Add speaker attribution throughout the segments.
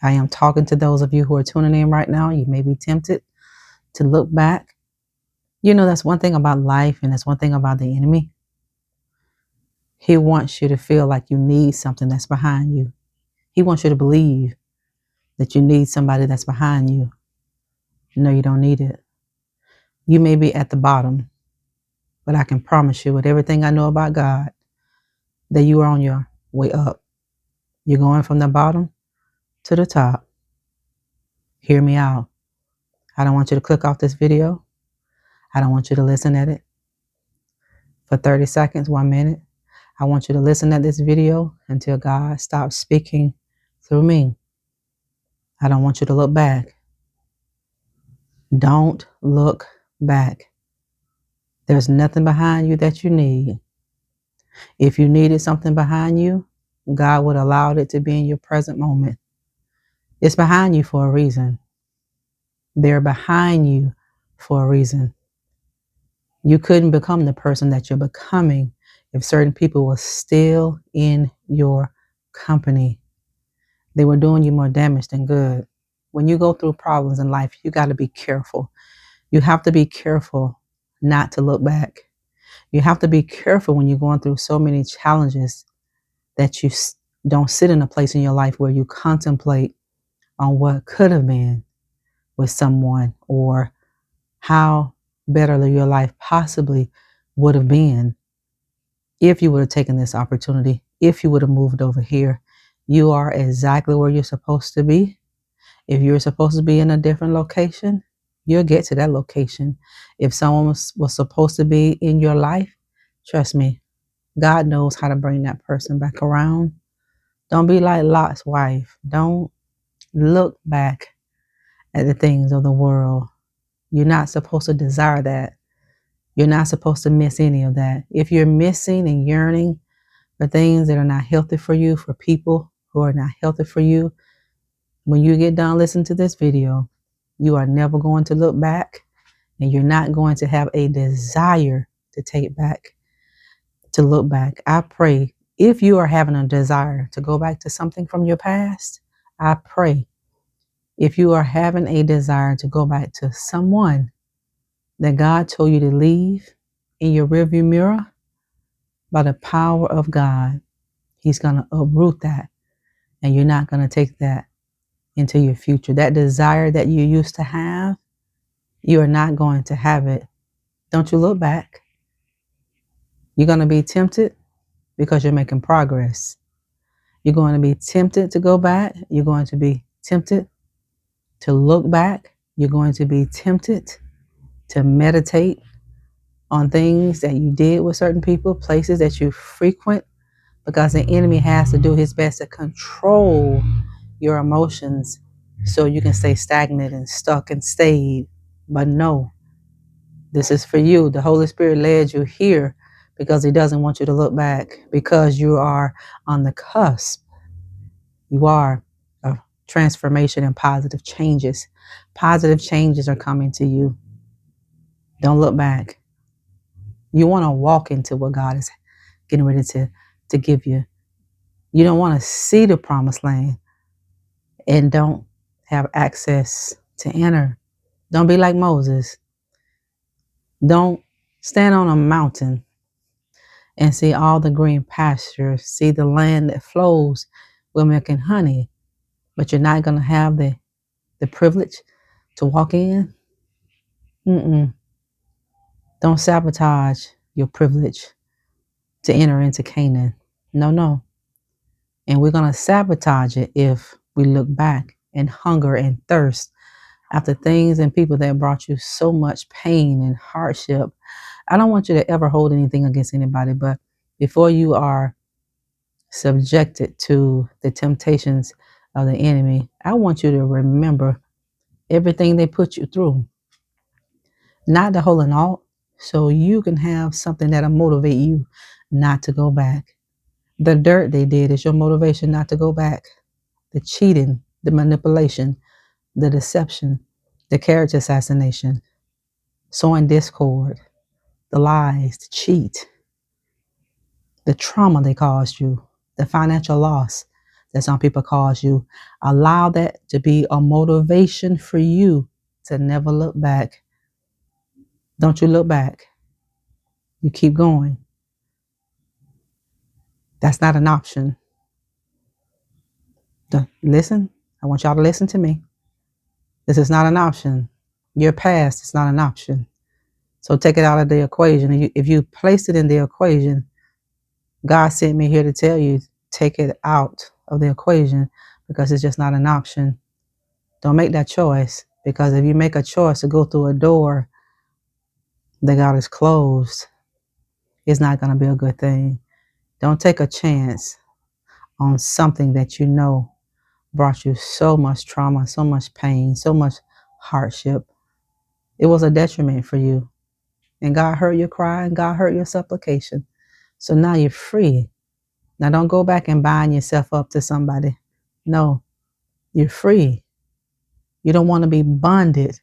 Speaker 1: I am talking to those of you who are tuning in right now. You may be tempted to look back. You know, that's one thing about life, and that's one thing about the enemy. He wants you to feel like you need something that's behind you. He wants you to believe that you need somebody that's behind you. No, you don't need it. You may be at the bottom, but I can promise you with everything I know about God that you are on your way up. You're going from the bottom to the top. Hear me out. I don't want you to click off this video. I don't want you to listen at it for 30 seconds, 1 minute. I want you to listen at this video until God stops speaking through me. I don't want you to look back. Don't look back. There's nothing behind you that you need. If you needed something behind you, God would allow it to be in your present moment. It's behind you for a reason. They're behind you for a reason. You couldn't become the person that you're becoming if certain people were still in your company. They were doing you more damage than good. When you go through problems in life, you got to be careful. You have to be careful not to look back. You have to be careful when you're going through so many challenges that you don't sit in a place in your life where you contemplate on what could have been with someone or how better your life possibly would have been if you would have taken this opportunity, if you would have moved over here. You are exactly where you're supposed to be. If you're supposed to be in a different location, you'll get to that location. If someone was supposed to be in your life, trust me, God knows how to bring that person back around. Don't be like Lot's wife. Don't look back at the things of the world. You're not supposed to desire that. You're not supposed to miss any of that. If you're missing and yearning for things that are not healthy for you, for people who are not healthy for you, when you get done listening to this video, you are never going to look back, and you're not going to have a desire to take back, to look back. I pray if you are having a desire to go back to something from your past, I pray if you are having a desire to go back to someone that God told you to leave in your rearview mirror, by the power of God, He's going to uproot that, and you're not going to take that into your future. That desire that you used to have, you are not going to have it. Don't you look back. You're going to be tempted because you're making progress. You're going to be tempted to go back. You're going to be tempted to look back. You're going to be tempted to meditate on things that you did with certain people, places that you frequent, because the enemy has to do his best to control your emotions so you can stay stagnant and stuck and stayed. But no, this is for you. The Holy Spirit led you here because He doesn't want you to look back, because you are on the cusp. You are of transformation and positive changes. Positive changes are coming to you. Don't look back. You want to walk into what God is getting ready to give you. You don't want to see the promised land and don't have access to enter. Don't be like Moses. Don't stand on a mountain and see all the green pastures, see the land that flows with milk and honey, but you're not going to have the privilege to walk in. Don't sabotage your privilege to enter into Canaan. No. And we're going to sabotage it if we look back and hunger and thirst after things and people that brought you so much pain and hardship. I don't want you to ever hold anything against anybody, but before you are subjected to the temptations of the enemy, I want you to remember everything they put you through, not the whole and all, so you can have something that'll motivate you not to go back. The dirt they did is your motivation not to go back. The cheating, the manipulation, the deception, the character assassination, sowing discord, the lies, the cheat, the trauma they caused you, the financial loss, that some people cause you. Allow that to be a motivation for you to never look back. Don't you look back. You keep going. That's not an option. Listen, I want y'all to listen to me. This is not an option. Your past is not an option. So take it out of the equation. If you place it in the equation, God sent me here to tell you, take it out of the equation because it's just not an option. Don't make that choice, because if you make a choice to go through a door that God has closed, it's not going to be a good thing. Don't take a chance on something that you know brought you so much trauma, so much pain, so much hardship. It was a detriment for you. And God heard your cry and God heard your supplication. So now you're free. Now don't go back and bind yourself up to somebody. No, you're free. You don't want to be bonded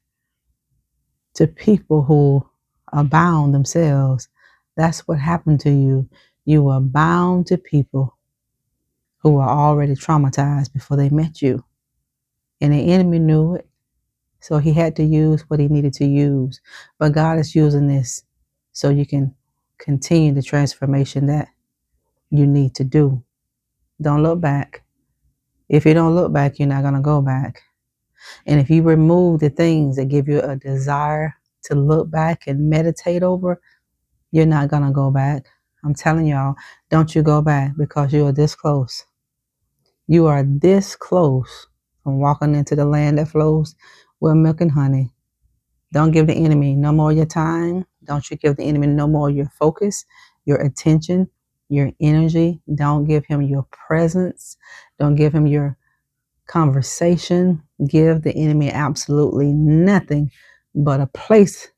Speaker 1: to people who are bound themselves. That's what happened to you. You were bound to people who were already traumatized before they met you. And the enemy knew it. So he had to use what he needed to use. But God is using this so you can continue the transformation that you need to do. Don't look back. If you don't look back, you're not going to go back. And if you remove the things that give you a desire to look back and meditate over, you're not going to go back. I'm telling y'all, don't you go back, because you are this close. You are this close from walking into the land that flows with milk and honey. Don't give the enemy no more of your time. Don't you give the enemy no more of your focus, your attention, your energy. Don't give him your presence. Don't give him your conversation. Give the enemy absolutely nothing but a place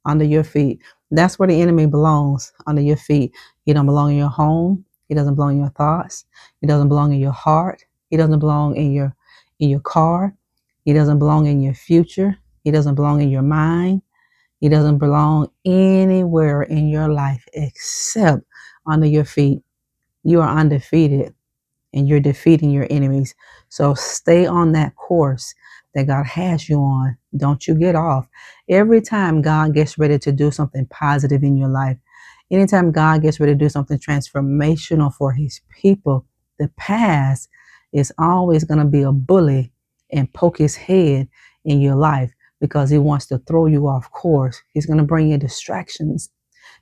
Speaker 1: under your feet. That's where the enemy belongs, under your feet. He don't belong in your home. He doesn't belong in your thoughts. He doesn't belong in your heart. He doesn't belong in your car. He doesn't belong in your future. He doesn't belong in your mind. He doesn't belong anywhere in your life except under your feet. You are undefeated and you're defeating your enemies. So stay on that course that God has you on. Don't you get off. Every time God gets ready to do something positive in your life, anytime God gets ready to do something transformational for his people, the past is always going to be a bully and poke his head in your life, because he wants to throw you off course. He's going to bring you distractions.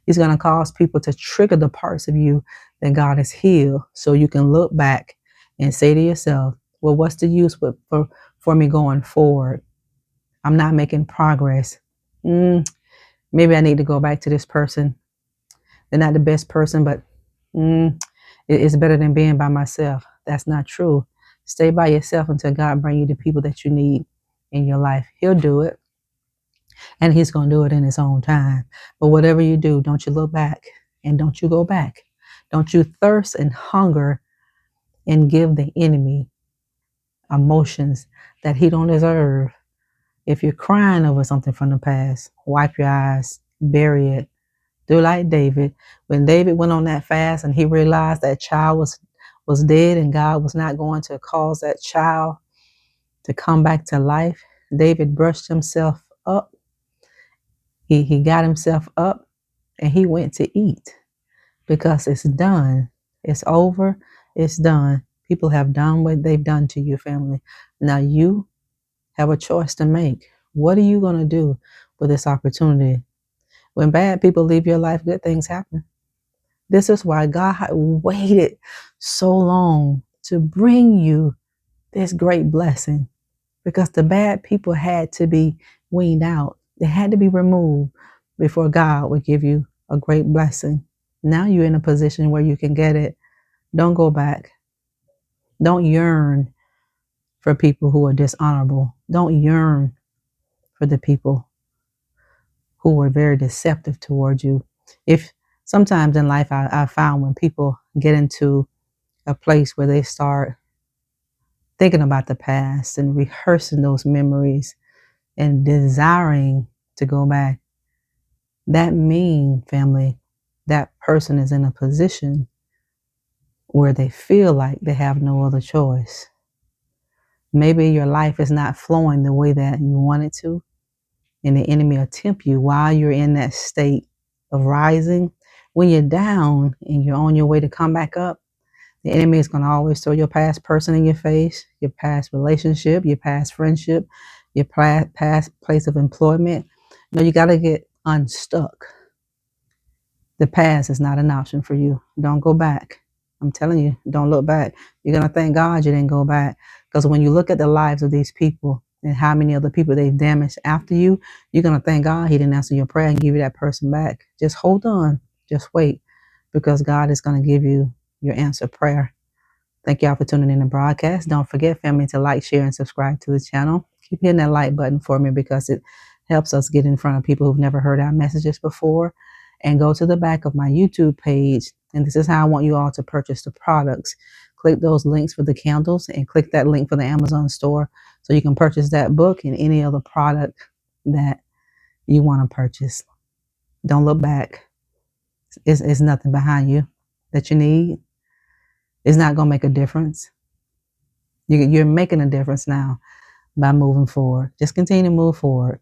Speaker 1: He's going to cause people to trigger the parts of you that God has healed, so you can look back and say to yourself, well, what's the use for me going forward? I'm not making progress. Maybe I need to go back to this person. They're not the best person, but it's better than being by myself. That's not true. Stay by yourself until God brings you the people that you need in your life. He'll do it. And he's going to do it in his own time. But whatever you do, don't you look back, and don't you go back. Don't you thirst and hunger and give the enemy emotions that he don't deserve. If you're crying over something from the past, wipe your eyes, bury it. Do like David. When David went on that fast and he realized that child was dead and God was not going to cause that child to come back to life, David brushed himself up. He got himself up and he went to eat, because it's done. It's over. It's done. People have done what they've done to your family. Now you have a choice to make. What are you going to do with this opportunity? When bad people leave your life, good things happen. This is why God waited so long to bring you this great blessing, because the bad people had to be weaned out. They had to be removed before God would give you a great blessing. Now you're in a position where you can get it. Don't go back. Don't yearn for people who are dishonorable. Don't yearn for the people who were very deceptive towards you. If sometimes in life I found when people get into a place where they start thinking about the past and rehearsing those memories and desiring to go back, that mean, family, that person is in a position where they feel like they have no other choice. Maybe your life is not flowing the way that you want it to, and the enemy will tempt you while you're in that state of rising. When you're down and you're on your way to come back up, the enemy is going to always throw your past person in your face, your past relationship, your past friendship, your past place of employment. You got to get unstuck. The past is not an option for you. Don't go back. I'm telling you, don't look back. You're going to thank God you didn't go back. Because when you look at the lives of these people and how many other people they've damaged after you, you're going to thank God he didn't answer your prayer and give you that person back. Just hold on. Just wait. Because God is going to give you your answer prayer. Thank y'all for tuning in the broadcast. Don't forget, family, to like, share, and subscribe to the channel. Keep hitting that like button for me because it helps us get in front of people who've never heard our messages before. And go to the back of my YouTube page. And this is how I want you all to purchase the products. Click those links for the candles and click that link for the Amazon store so you can purchase that book and any other product that you want to purchase. Don't look back. It's nothing behind you that you need. It's not going to make a difference. You're making a difference now by moving forward. Just continue to move forward.